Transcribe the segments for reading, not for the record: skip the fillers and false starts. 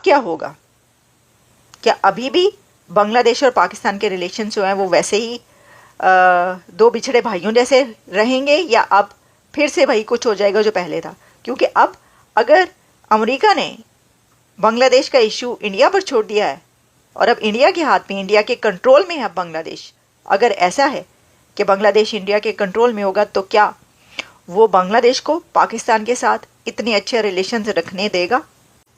क्या होगा? क्या अभी भी बांग्लादेश और पाकिस्तान के रिलेशन जो हैं वो वैसे ही दो बिछड़े भाइयों जैसे रहेंगे, या अब फिर से वही कुछ हो जाएगा जो पहले था? क्योंकि अब अगर अमेरिका ने बांग्लादेश का इशू इंडिया पर छोड़ दिया है और अब इंडिया के हाथ में, इंडिया के कंट्रोल में है बांग्लादेश, अगर ऐसा है कि बांग्लादेश इंडिया के कंट्रोल में होगा, तो क्या वो बांग्लादेश को पाकिस्तान के साथ इतने अच्छे रिलेशंस रखने देगा?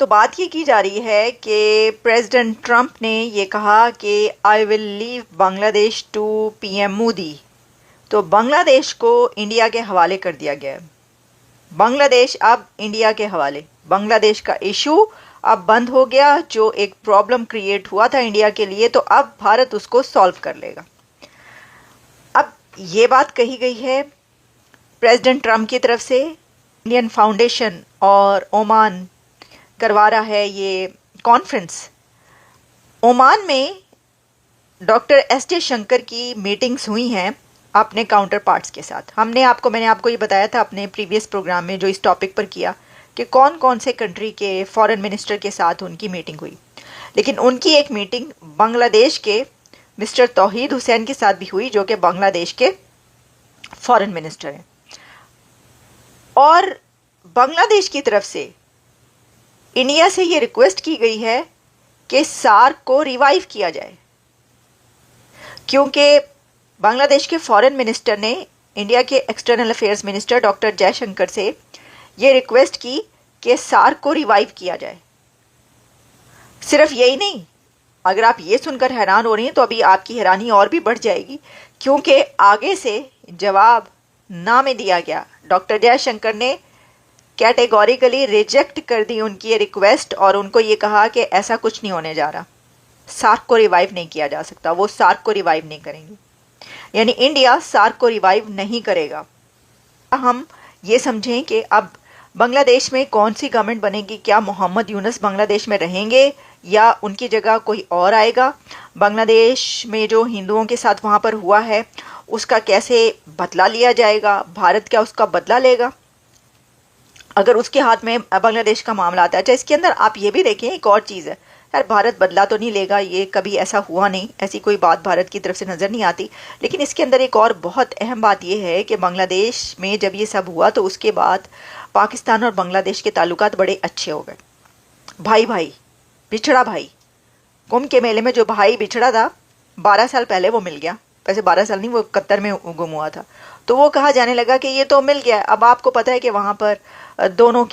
तो बात ये की जा रही है कि प्रेसिडेंट ट्रंप ने ये कहा कि I will leave Bangladesh to PM Modi. तो बांग्लादेश को इंडिया के हवाले कर दिया गया है। बांग्लादेश अब इंडिया के हवाले। बांग्लादेश का इशू अब बंद हो गया, जो एक प्रॉब्लम क्रिएट हुआ था इंडिया के लिए, तो अब भारत उसको सॉल्व कर लेगा। अब ये बात कही गई है प्रेसिडेंट ट्रंप की तरफ से। इंडियन फाउंडेशन और ओमान करवा रहा है ये कॉन्फ्रेंस। ओमान में डॉक्टर एस जयशंकर की मीटिंग्स हुई हैं अपने काउंटर पार्ट्स के साथ। मैंने आपको ये बताया था अपने प्रीवियस प्रोग्राम में जो इस टॉपिक पर किया कि कौन कौन से कंट्री के फॉरेन मिनिस्टर के साथ उनकी मीटिंग हुई। लेकिन उनकी एक मीटिंग बांग्लादेश के मिस्टर तौहीद हुसैन के साथ भी हुई, जो कि बांग्लादेश के फॉरेन मिनिस्टर हैं। और बांग्लादेश की तरफ से इंडिया से ये रिक्वेस्ट की गई है कि सार्क को रिवाइव किया जाए, क्योंकि बांग्लादेश के फॉरेन मिनिस्टर ने इंडिया के external affairs minister doctor Jaishankar से ये रिक्वेस्ट की कि सार्क को रिवाइव किया जाए। सिर्फ यही नहीं, अगर आप ये सुनकर हैरान हो रही हैं तो अभी आपकी हैरानी और भी बढ़ जाएगी, क्योंकि आगे से जवाब ना में दिया गया। डॉक्टर जयशंकर ने कैटेगोरिकली रिजेक्ट कर दी उनकी ये रिक्वेस्ट और उनको ये कहा कि ऐसा कुछ नहीं होने जा रहा, सार्क को रिवाइव नहीं किया जा सकता, वो सार्क को रिवाइव नहीं करेंगे। यानी इंडिया सार्क को रिवाइव नहीं करेगा। हम ये समझें कि अब बांग्लादेश में कौन सी गवर्नमेंट बनेगी? क्या मोहम्मद यूनुस बांग्लादेश में रहेंगे या उनकी जगह कोई और आएगा? बांग्लादेश में जो हिंदुओं के साथ वहाँ पर हुआ है उसका कैसे बदला लिया जाएगा? भारत क्या उसका बदला लेगा अगर उसके हाथ में बांग्लादेश का मामला आता है? अच्छा, इसके अंदर आप ये भी देखें, एक और चीज़ है यार, भारत बदला तो नहीं लेगा, ये कभी ऐसा हुआ नहीं, ऐसी कोई बात भारत की तरफ से नज़र नहीं आती। लेकिन इसके अंदर एक और बहुत अहम बात यह है कि बांग्लादेश में जब ये सब हुआ तो उसके बाद पाकिस्तान और बांग्लादेश के ताल्लुकात बड़े अच्छे हो गए। भाई भाई बिछड़ा भाई, कुंभ के मेले में जो भाई बिछड़ा था 12 साल पहले वो मिल गया। वैसे 12 साल नहीं, वो कतर में गुम हुआ था, तो वो कहा जाने लगा कि ये तो मिल गया। अब आपको पता है कि वहाँ पर दोनों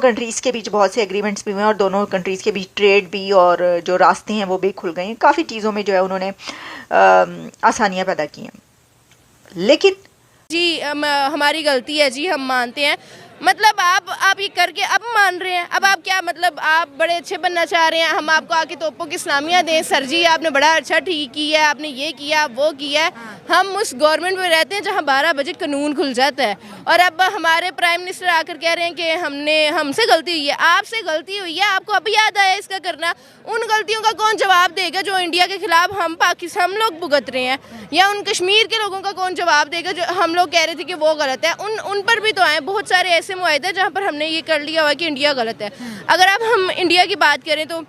कंट्रीज़ के बीच बहुत से एग्रीमेंट्स भी हुए हैं और दोनों कंट्रीज़ के बीच ट्रेड भी और जो रास्ते हैं वो भी खुल गए हैं। काफ़ी चीज़ों में जो है उन्होंने आसानियाँ पैदा की हैं। लेकिन जी हमारी गलती है जी, हम मानते हैं। मतलब आप ये करके अब मान रहे हैं, अब आप क्या मतलब आप बड़े अच्छे बनना चाह रहे हैं, हम आपको आके तोपों की इस्लामिया दें? सर जी आपने बड़ा अच्छा ठीक किया है, आपने ये किया वो किया है। हम उस गवर्नमेंट में रहते हैं जहाँ 12 बजे कानून खुल जाता है, और अब हमारे प्राइम मिनिस्टर आकर कह रहे हैं कि हमसे गलती हुई है। आपसे गलती हुई है, आपको अभी याद आया इसका करना? उन गलतियों का कौन जवाब देगा जो इंडिया के खिलाफ हम लोग भुगत रहे हैं? या उन कश्मीर के लोगों का कौन जवाब देगा जो हम लोग कह रहे थे कि वो गलत है? उन पर भी तो आए बहुत सारे ऐसे मुआहदे जहाँ पर हमने ये कर लिया हुआ कि इंडिया गलत है। अगर अब हम इंडिया की बात करें तो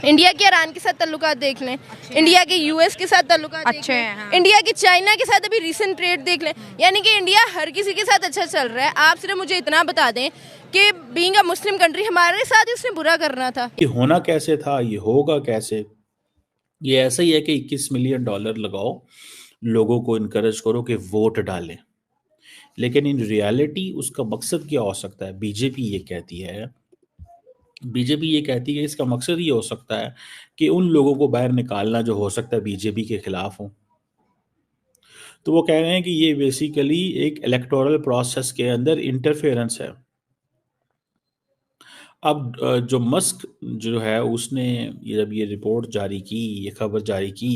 इंडिया के ईरान के साथ ताल्लुकात देख लें, इंडिया के यूएस के साथ ताल्लुकात देख लें, हाँ। इंडिया के चाइना के साथ अभी रिसेंट ट्रेड देख लें। यानी कि इंडिया हर किसी के साथ अच्छा चल रहा है। आप सिर्फ मुझे इतना बता दें कि बीइंग अ मुस्लिम कंट्री हमारे साथ ही उसने बुरा करना था। ये होना कैसे था, ये होगा कैसे? ये ऐसा ही है कि $21 मिलियन लगाओ, लोगों को इनकरेज करो कि वोट डालें, लेकिन इन रियलिटी उसका मकसद क्या हो सकता है? बीजेपी ये कहती है इसका मकसद ये हो सकता है कि उन लोगों को बाहर निकालना जो हो सकता है बीजेपी के खिलाफ हो। तो वो कह रहे हैं कि ये बेसिकली एक इलेक्टोरल प्रोसेस के अंदर इंटरफेरेंस है। अब जो मस्क जो है उसने जब ये रिपोर्ट जारी की, ये खबर जारी की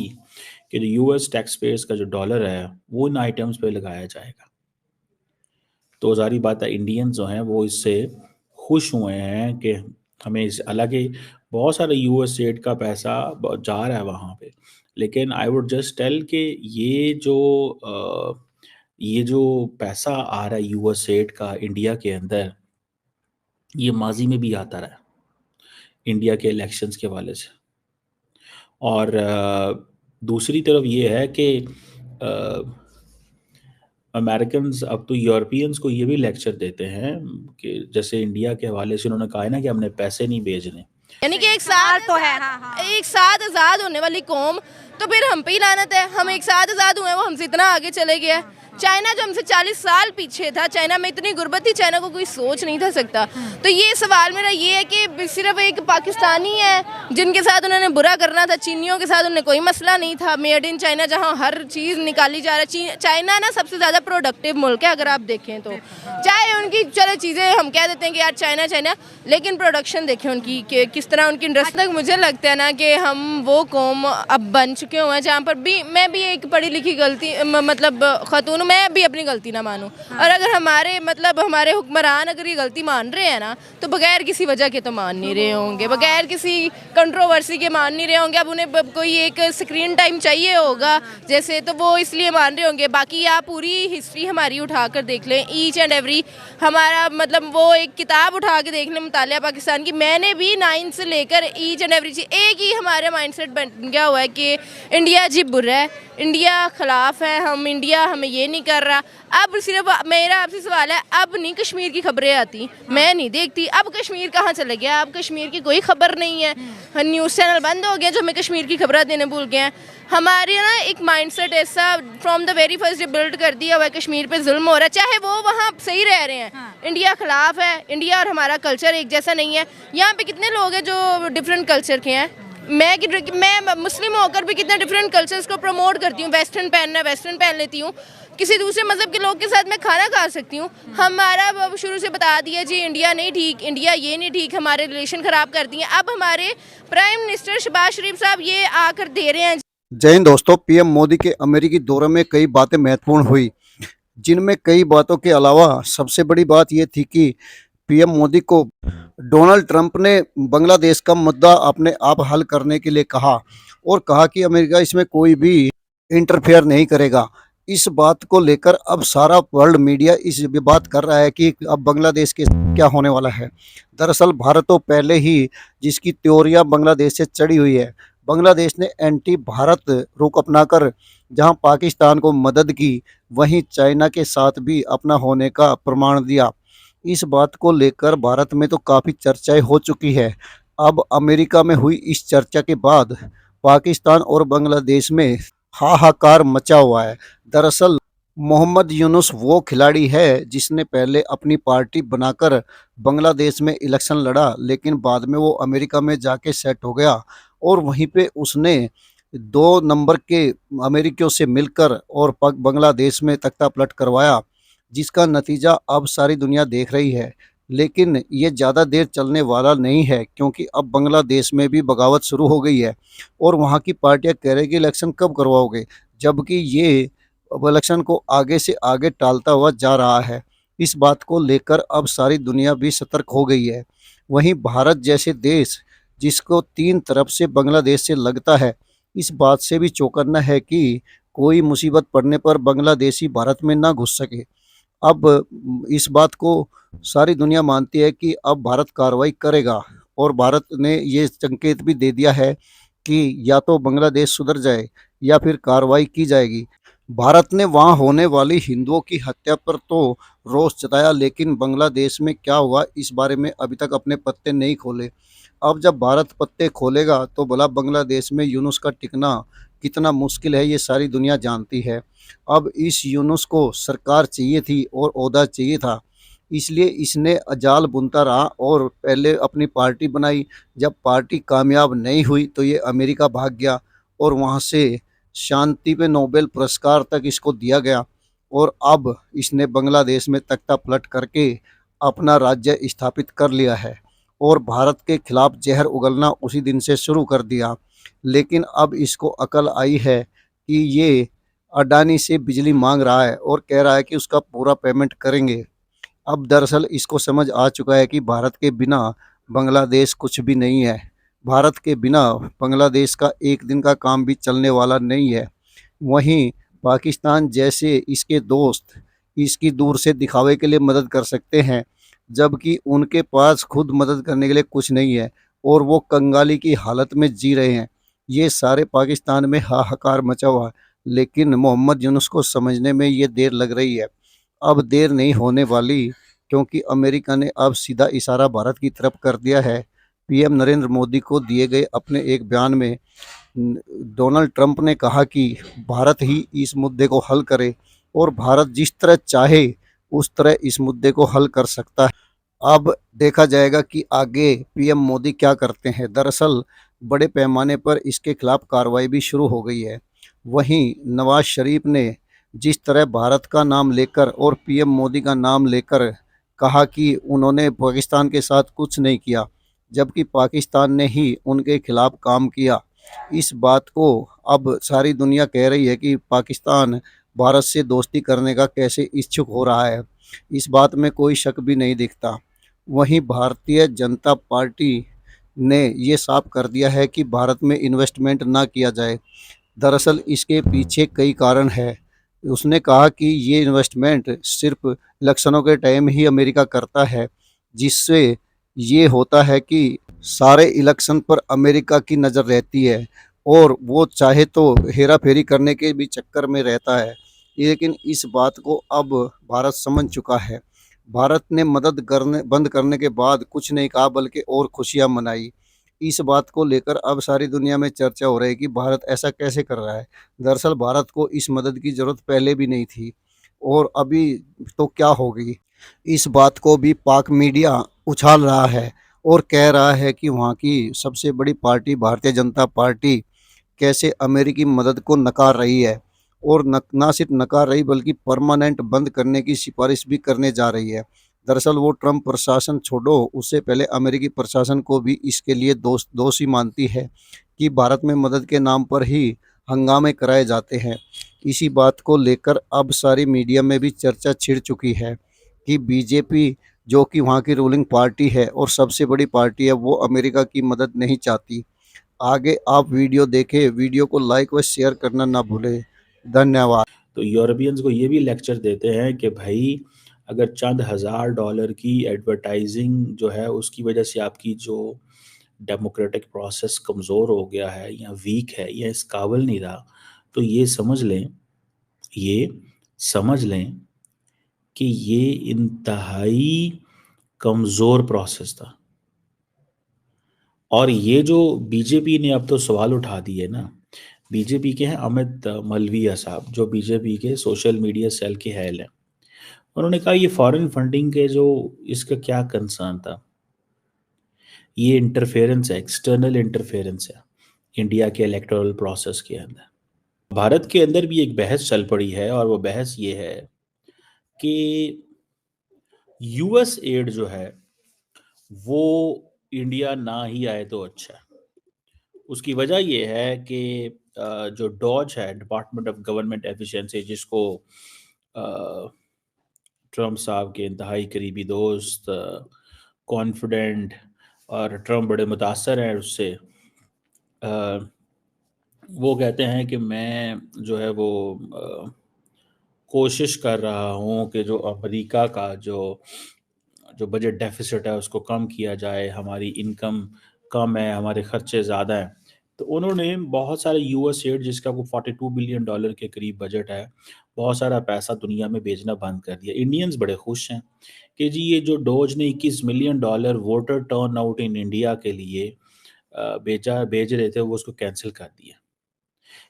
कि जो यूएस टैक्स पेयर्स का जो डॉलर है वो इन आइटम्स पे लगाया जाएगा, तो जारी बात है इंडियंस जो हैं वो इससे खुश हुए हैं कि हमें इस, हालांकि बहुत सारे यूएस एड का पैसा जा रहा है वहाँ पे, लेकिन आई वुड जस्ट टेल कि ये जो पैसा आ रहा है यूएस एड का इंडिया के अंदर, ये माजी में भी आता रहा है। इंडिया के इलेक्शंस के हवाले से। और दूसरी तरफ ये है कि अमेरिकन्स अब तो यूरोपियंस को ये भी लेक्चर देते हैं कि जैसे इंडिया के हवाले से उन्होंने कहा है ना कि हमने पैसे नहीं भेजने। यानी कि एक साथ तो है, हाँ। एक साथ आज़ाद होने वाली कौम, तो फिर हम पे ही लानत है। हम एक साथ आज़ाद हुए हैं, वो हमसे इतना आगे चले गया है। चाइना जो हमसे 40 साल पीछे था, चाइना में इतनी गुर्बत थी, चाइना को कोई सोच नहीं था सकता। तो ये सवाल मेरा ये है कि सिर्फ एक पाकिस्तानी है जिनके साथ उन्होंने बुरा करना था, चीनियों के साथ उन्हें कोई मसला नहीं था। मेड इन चाइना जहाँ हर चीज़ निकाली जा रही है। चाइना ना सबसे ज़्यादा प्रोडक्टिव मुल्क है अगर आप देखें तो। चाहे उनकी चलो चीज़ें हम कह देते हैं कि यार चाइना चाइना, लेकिन प्रोडक्शन देखें उनकी कि किस तरह उनकी इंडस्ट्री तक। मुझे लगता है ना कि हम वो कौम अब बन चुके हुए हैं जहाँ पर भी मैं भी एक पढ़ी लिखी गलती मतलब खतून, मैं भी अपनी गलती ना मानूं। और अगर हमारे हुक्मरान अगर ये गलती मान रहे हैं ना, तो बगैर किसी वजह के तो मान नहीं रहे होंगे, बगैर किसी कंट्रोवर्सी के मान नहीं रहे होंगे। अब उन्हें कोई एक स्क्रीन टाइम चाहिए होगा जैसे, तो वो इसलिए मान रहे होंगे। बाकी आप पूरी हिस्ट्री हमारी उठा कर देख लें, ईच एंड एवरी हमारा वो एक किताब उठा के देख लें मुतालिया पाकिस्तान की। मैंने भी 9 से लेकर ईच एंड एवरी चीज़ एक ही हमारे माइंडसेट बन गया हुआ है कि इंडिया जी बुरा है, इंडिया खिलाफ है, हम इंडिया हमें ये नहीं कर रहा। अब सिर्फ मेरा आपसे सवाल है, अब नहीं कश्मीर की खबरें आती, मैं नहीं देखती। अब कश्मीर कहाँ चले गया? अब कश्मीर की कोई खबर नहीं है। न्यूज़ चैनल बंद हो गए जो हमें कश्मीर की खबरें देने भूल गए हैं। हमारे ना एक माइंडसेट ऐसा from the very first day build कर दिया हुआ है, कश्मीर पे जुल्म हो रहा है, चाहे वो वहाँ सही रह रहे हैं। इंडिया खिलाफ है, इंडिया और हमारा कल्चर एक जैसा नहीं है। यहाँ पे कितने लोग हैं जो डिफरेंट कल्चर के हैं। मैं मुस्लिम होकर भी कितने डिफरेंट कल्चर्स को प्रमोट करती हूँ। वेस्टर्न पहनना, वेस्टर्न पहन लेती हूँ। किसी दूसरे मज़हब के लोग के साथ मैं खाना खा सकती हूँ। हमारा शुरू से बता दिया जी इंडिया नहीं ठीक, इंडिया ये नहीं ठीक, हमारे रिलेशन ख़राब कर दिए। अब हमारे प्राइम मिनिस्टर शहबाज शरीफ साहब ये आकर दे रहे हैं। जय हिंद दोस्तों, पीएम मोदी के अमेरिकी दौरे में कई बातें महत्वपूर्ण हुई, जिनमें कई बातों के अलावा सबसे बड़ी बात यह थी कि पीएम मोदी को डोनाल्ड ट्रंप ने बांग्लादेश का मुद्दा अपने आप हल करने के लिए कहा और कहा कि अमेरिका इसमें कोई भी इंटरफेयर नहीं करेगा। इस बात को लेकर अब सारा वर्ल्ड मीडिया इस बात कर रहा है कि अब बांग्लादेश के क्या होने वाला है। दरअसल भारत तो पहले ही जिसकी त्योरियां बांग्लादेश से चढ़ी हुई है। बांग्लादेश ने एंटी भारत रुख अपनाकर जहां पाकिस्तान को मदद की, वहीं चाइना के साथ भी अपना होने का प्रमाण दिया। इस बात को लेकर भारत में तो काफ़ी चर्चाएं हो चुकी है। अब अमेरिका में हुई इस चर्चा के बाद पाकिस्तान और बांग्लादेश में हाहाकार मचा हुआ है। दरअसल मोहम्मद यूनुस वो खिलाड़ी है जिसने पहले अपनी पार्टी बनाकर बांग्लादेश में इलेक्शन लड़ा, लेकिन बाद में वो अमेरिका में जाके सेट हो गया और वहीं पे उसने 2 नंबर के अमेरिकियों से मिलकर और बांग्लादेश में तख्तापलट करवाया, जिसका नतीजा अब सारी दुनिया देख रही है। लेकिन ये ज़्यादा देर चलने वाला नहीं है, क्योंकि अब बांग्लादेश में भी बगावत शुरू हो गई है और वहाँ की पार्टियां कह रही कि इलेक्शन कब करवाओगे, जबकि ये इलेक्शन को आगे से आगे टालता हुआ जा रहा है। इस बात को लेकर अब सारी दुनिया भी सतर्क हो गई है। वहीं भारत जैसे देश जिसको 3 तरफ से बांग्लादेश से लगता है, इस बात से भी चौकन्ना है कि कोई मुसीबत पड़ने पर बांग्लादेशी भारत में ना घुस सके। अब इस बात को सारी दुनिया मानती है कि अब भारत कार्रवाई करेगा और भारत ने ये संकेत भी दे दिया है कि या तो बांग्लादेश सुधर जाए या फिर कार्रवाई की जाएगी। भारत ने वहां होने वाली हिंदुओं की हत्या पर तो रोष जताया, लेकिन बांग्लादेश में क्या हुआ इस बारे में अभी तक अपने पत्ते नहीं खोले। अब जब भारत पत्ते खोलेगा तो भला बांग्लादेश में यूनुस का टिकना कितना मुश्किल है, ये सारी दुनिया जानती है। अब इस यूनुस को सरकार चाहिए थी और ओहदा चाहिए था, इसलिए इसने जाल बुनता रहा और पहले अपनी पार्टी बनाई। जब पार्टी कामयाब नहीं हुई तो ये अमेरिका भाग गया और वहाँ से शांति पे नोबेल पुरस्कार तक इसको दिया गया और अब इसने बांग्लादेश में तख्तापलट करके अपना राज्य स्थापित कर लिया है और भारत के खिलाफ जहर उगलना उसी दिन से शुरू कर दिया। लेकिन अब इसको अकल आई है कि ये अडानी से बिजली मांग रहा है और कह रहा है कि उसका पूरा पेमेंट करेंगे। अब दरअसल इसको समझ आ चुका है कि भारत के बिना बांग्लादेश कुछ भी नहीं है। भारत के बिना बांग्लादेश का एक दिन का काम भी चलने वाला नहीं है। वहीं पाकिस्तान जैसे इसके दोस्त इसकी दूर से दिखावे के लिए मदद कर सकते हैं, जबकि उनके पास खुद मदद करने के लिए कुछ नहीं है। और वो कंगाली की हालत में जी रहे हैं। ये सारे पाकिस्तान में हाहाकार मचा हुआ है, लेकिन मोहम्मद यूनुस को समझने में ये देर लग रही है। अब देर नहीं होने वाली, क्योंकि अमेरिका ने अब सीधा इशारा भारत की तरफ कर दिया है। पीएम नरेंद्र मोदी को दिए गए अपने एक बयान में डोनाल्ड ट्रंप ने कहा कि भारत ही इस मुद्दे को हल करे और भारत जिस तरह चाहे उस तरह इस मुद्दे को हल कर सकता है। अब देखा जाएगा कि आगे पीएम मोदी क्या करते हैं। दरअसल बड़े पैमाने पर इसके खिलाफ कार्रवाई भी शुरू हो गई है। वहीं नवाज शरीफ ने जिस तरह भारत का नाम लेकर और पीएम मोदी का नाम लेकर कहा कि उन्होंने पाकिस्तान के साथ कुछ नहीं किया, जबकि पाकिस्तान ने ही उनके खिलाफ काम किया। इस बात को अब सारी दुनिया कह रही है कि पाकिस्तान भारत से दोस्ती करने का कैसे इच्छुक हो रहा है। इस बात में कोई शक भी नहीं दिखता। वहीं भारतीय जनता पार्टी ने ये साफ कर दिया है कि भारत में इन्वेस्टमेंट ना किया जाए। दरअसल इसके पीछे कई कारण हैं। उसने कहा कि ये इन्वेस्टमेंट सिर्फ इलेक्शनों के टाइम ही अमेरिका करता है, जिससे ये होता है कि सारे इलेक्शन पर अमेरिका की नज़र रहती है और वो चाहे तो हेरा फेरी करने के भी चक्कर में रहता है। लेकिन इस बात को अब भारत समझ चुका है। भारत ने मदद करने बंद करने के बाद कुछ नहीं कहा, बल्कि और खुशियां मनाई। इस बात को लेकर अब सारी दुनिया में चर्चा हो रही है कि भारत ऐसा कैसे कर रहा है। दरअसल भारत को इस मदद की ज़रूरत पहले भी नहीं थी और अभी तो क्या होगी। इस बात को भी पाक मीडिया उछाल रहा है और कह रहा है कि वहाँ की सबसे बड़ी पार्टी भारतीय जनता पार्टी कैसे अमेरिकी मदद को नकार रही है और ना सिर्फ नकार रही बल्कि परमानेंट बंद करने की सिफारिश भी करने जा रही है। दरअसल वो ट्रंप प्रशासन छोड़ो, उससे पहले अमेरिकी प्रशासन को भी इसके लिए दोषी मानती है कि भारत में मदद के नाम पर ही हंगामे कराए जाते हैं। इसी बात को लेकर अब सारी मीडिया में भी चर्चा छिड़ चुकी है कि बीजेपी, जो कि वहाँ की रूलिंग पार्टी है और सबसे बड़ी पार्टी है, वो अमेरिका की मदद नहीं चाहती। आगे आप वीडियो देखें, वीडियो को लाइक व शेयर करना ना भूलें। धन्यवाद। तो यूरोपियंस को ये भी लेक्चर देते हैं कि भाई अगर चंद हज़ार डॉलर की एडवर्टाइजिंग जो है उसकी वजह से आपकी जो डेमोक्रेटिक प्रोसेस कमज़ोर हो गया है या वीक है या इस काबिल नहीं रहा, तो ये समझ लें कि ये इंतहाई कमज़ोर प्रोसेस था। और ये जो बीजेपी ने अब तो सवाल उठा दिए ना, बीजेपी के हैं अमित मलविया साहब, जो बीजेपी के सोशल मीडिया सेल के हेड हैं। उन्होंने कहा ये फॉरेन फंडिंग के जो इसका क्या कंसर्न था, ये इंटरफेरेंस है, एक्सटर्नल इंटरफेरेंस है इंडिया के इलेक्टोरल प्रोसेस के अंदर। भारत के अंदर भी एक बहस चल पड़ी है और वो बहस ये है कि यूएस एड जो है वो इंडिया ना ही आए तो अच्छा है। उसकी वजह ये है कि जो डॉज है, डिपार्टमेंट ऑफ गवर्नमेंट एफिशिएंसी, जिसको ट्रंप साहब के इंतहाई करीबी दोस्त, कॉन्फिडेंट और ट्रंप बड़े मुतासर हैं उससे, वो कहते हैं कि मैं जो है वो कोशिश कर रहा हूँ कि जो अमेरिका का जो बजट डेफिसिट है उसको कम किया जाए, हमारी इनकम कम है, हमारे खर्चे ज़्यादा हैं। तो उन्होंने बहुत सारे यूएस एड, जिसका वो $42 बिलियन के करीब बजट है, बहुत सारा पैसा दुनिया में भेजना बंद कर दिया। इंडियंस बड़े खुश हैं कि जी ये जो डॉज ने $21 million voter turn out in India के लिए भेज रहे थे, वो उसको कैंसिल कर दिया।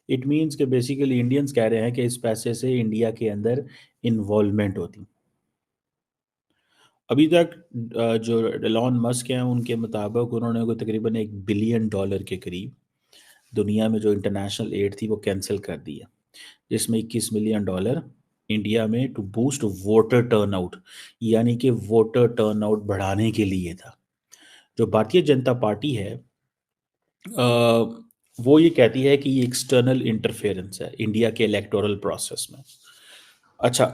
इट मीन्स कि बेसिकली इंडियंस कह रहे हैं कि इस पैसे से इंडिया के अंदर इन्वॉल्वमेंट होती। अभी तक जो एलन मस्क हैं उनके मुताबिक उन्होंने को तकरीबन $1 बिलियन के करीब दुनिया में जो इंटरनेशनल एड थी वो कैंसिल कर दी है, जिसमें $21 मिलियन इंडिया में टू बूस्ट वोटर टर्नआउट, यानी कि वोटर टर्नआउट बढ़ाने के लिए था। जो भारतीय जनता पार्टी है वो ये कहती है कि ये एक्सटर्नल इंटरफेरेंस है इंडिया के इलेक्टोरल प्रोसेस में। अच्छा,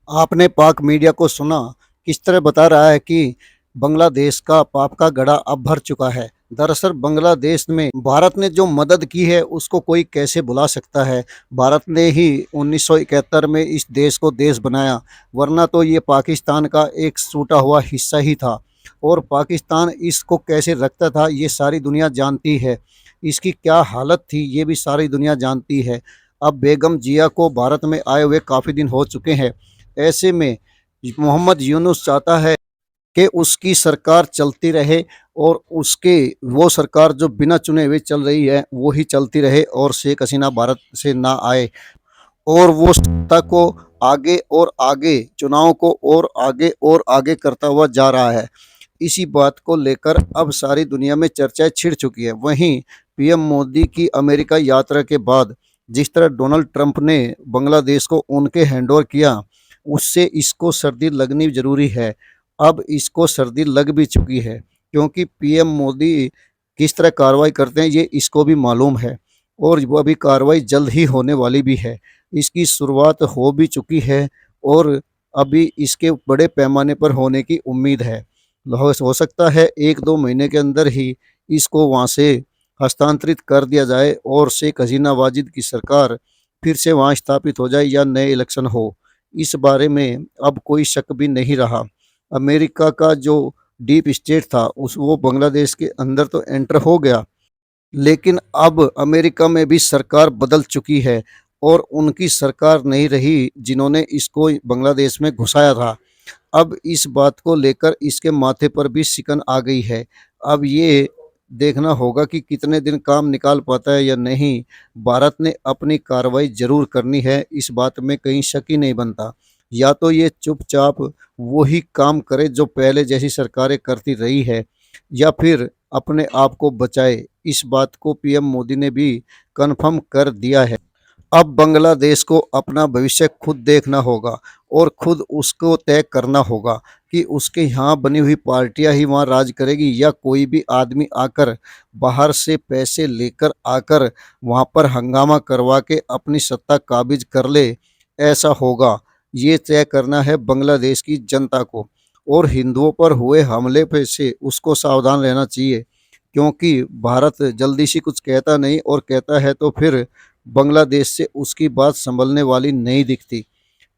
आपने पाक मीडिया को सुना किस तरह बता रहा है कि बांग्लादेश का पाप का घड़ा अब भर चुका है। दरअसल बांग्लादेश में भारत ने जो मदद की है उसको कोई कैसे भुला सकता है। भारत ने ही 1971 में इस देश को देश बनाया, वरना तो ये पाकिस्तान का एक छूटा हुआ हिस्सा ही था। और पाकिस्तान इसको कैसे रखता था ये सारी दुनिया जानती है। इसकी क्या हालत थी ये भी सारी दुनिया जानती है। अब बेगम जिया को भारत में आए हुए काफ़ी दिन हो चुके हैं। ऐसे में मोहम्मद यूनुस चाहता है कि उसकी सरकार चलती रहे और उसके वो सरकार जो बिना चुने हुए चल रही है वो ही चलती रहे और शेख हसीना भारत से ना आए, और वो सत्ता को आगे और आगे, चुनाव को और आगे करता हुआ जा रहा है। इसी बात को लेकर अब सारी दुनिया में चर्चाएं छिड़ चुकी है। वहीं पीएम मोदी की अमेरिका यात्रा के बाद जिस तरह डोनाल्ड ट्रंप ने बांग्लादेश को उनके हैंडओवर किया, उससे इसको सर्दी लगनी जरूरी है। अब इसको सर्दी लग भी चुकी है क्योंकि पीएम मोदी किस तरह कार्रवाई करते हैं ये इसको भी मालूम है और वो अभी कार्रवाई जल्द ही होने वाली भी है। इसकी शुरुआत हो भी चुकी है और अभी इसके बड़े पैमाने पर होने की उम्मीद है। हो सकता है 1-2 महीने के अंदर ही इसको वहाँ से हस्तांतरित कर दिया जाए और शेख हसीना वाजिद की सरकार फिर से वहाँ स्थापित हो जाए या नए इलेक्शन हो। इस बारे में अब कोई शक भी नहीं रहा। अमेरिका का जो डीप स्टेट था उस वो बांग्लादेश के अंदर तो एंटर हो गया, लेकिन अब अमेरिका में भी सरकार बदल चुकी है और उनकी सरकार नहीं रही जिन्होंने इसको बांग्लादेश में घुसाया था। अब इस बात को लेकर इसके माथे पर भी शिकन आ गई है। अब ये देखना होगा कि कितने दिन काम निकाल पाता है या नहीं। भारत ने अपनी कार्रवाई जरूर करनी है, इस बात में कहीं शक ही नहीं बनता। या तो ये चुपचाप वही काम करे जो पहले जैसी सरकारें करती रही है, या फिर अपने आप को बचाए। इस बात को पीएम मोदी ने भी कन्फर्म कर दिया है। अब बांग्लादेश को अपना भविष्य खुद देखना होगा और खुद उसको तय करना होगा कि उसके यहाँ बनी हुई पार्टियां ही वहाँ राज करेगी या कोई भी आदमी आकर बाहर से पैसे लेकर आकर वहाँ पर हंगामा करवा के अपनी सत्ता काबिज कर ले। ऐसा होगा, ये तय करना है बांग्लादेश की जनता को। और हिंदुओं पर हुए हमले पे से उसको सावधान रहना चाहिए क्योंकि भारत जल्दी से कुछ कहता नहीं, और कहता है तो फिर बांग्लादेश से उसकी बात संभलने वाली नहीं दिखती।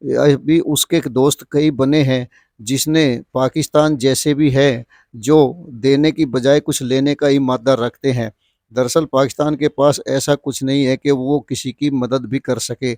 अभी उसके एक दोस्त कई बने हैं जिसने पाकिस्तान जैसे भी है जो देने की बजाय कुछ लेने का ही मादा रखते हैं। दरअसल पाकिस्तान के पास ऐसा कुछ नहीं है कि वो किसी की मदद भी कर सके।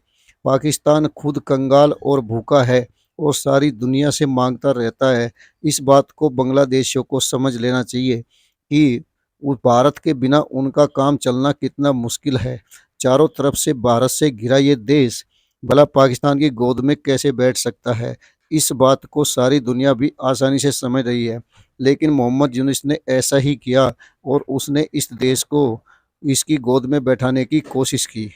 पाकिस्तान खुद कंगाल और भूखा है और सारी दुनिया से मांगता रहता है। इस बात को बांग्लादेशियों को समझ लेना चाहिए कि वो भारत के बिना उनका काम चलना कितना मुश्किल है। चारों तरफ से भारत से घिरा ये देश भला पाकिस्तान की गोद में कैसे बैठ सकता है। इस बात को सारी दुनिया भी आसानी से समझ रही है, लेकिन मोहम्मद यूनुस ने ऐसा ही किया और उसने इस देश को इसकी गोद में बैठाने की कोशिश की।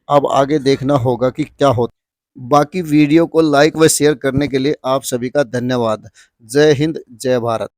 अब आगे देखना होगा कि क्या होता। बाकी वीडियो को लाइक व शेयर करने के लिए आप सभी का धन्यवाद। जय हिंद, जय भारत।